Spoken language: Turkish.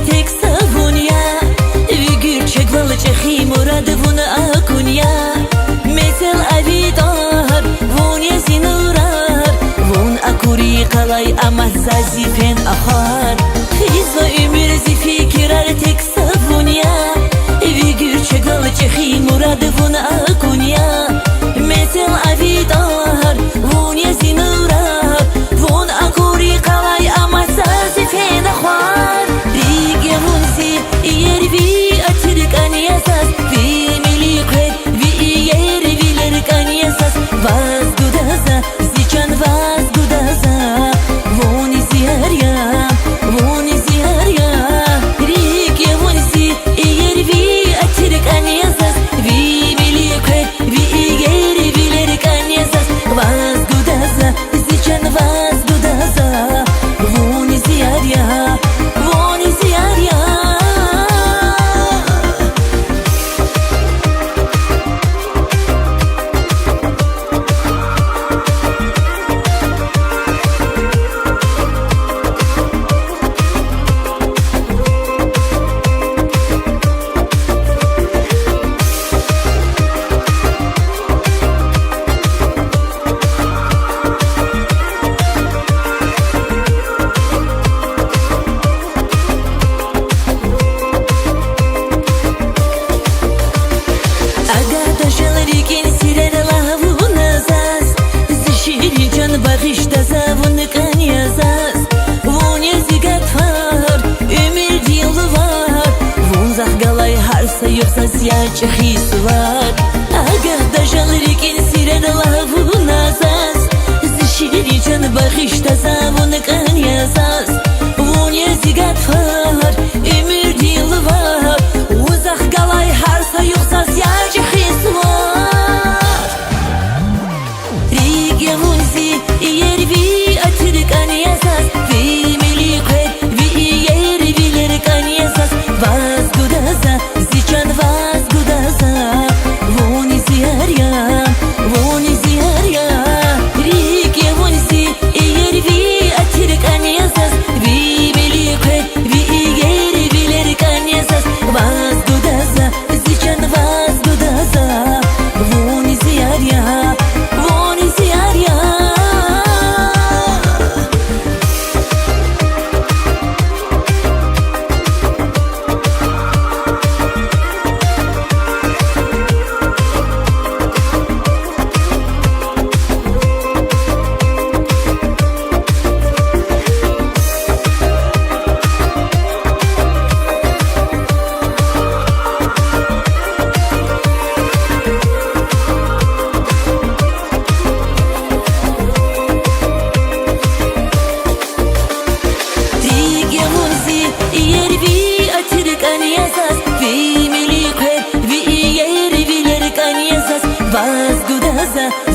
tek savunya Vigür çek valı çehi muradı vunu akunya Metel avidar vun yezinurar Vun akuri kalay ama zazifen ahar Hizva ümür zifi kirar tek savunya Vigür çek valı çehi muradı vunu akunya Metel avidar vun yezinurar Vun akuri kalay ama zazifen ahar Rige vunsi yer vi atırık an yasas Vi milikret vi yer vilerk an yasas Vaz gudaza zican vaz gudaza Voni ziyarya voni ziyarya Rige vunsi yer vi atırık an yasas Vi milikret vi yer vilerk an yasas Vaz gudaza zican vaz gudaza Voni ziyarya voni ziyarya Yoksa ziyaçı hisvar Agah da jalrikin siren lavu nazas Zişiri can bakışta zavunu kan yazas Vun yezigat far Ümür dil var Uzak galay harsa yoksa ziyaçı hisvar Rige vunzi yer vi atırık an yazas Vi milikret vi yer viler kan yazas Vaz gudaza zican vaz gudaza Voni ziyarya voni ziyarya Rige vunzi yer vi atırık an yazas Vi milikret vi yer viler kan yazas Vaz gudaza zican vaz gudaza Voni ziyarya voni ziyarya Yer vi atırık an yasas Vi milikret vi yer vilerk an yasas Vaz gudaza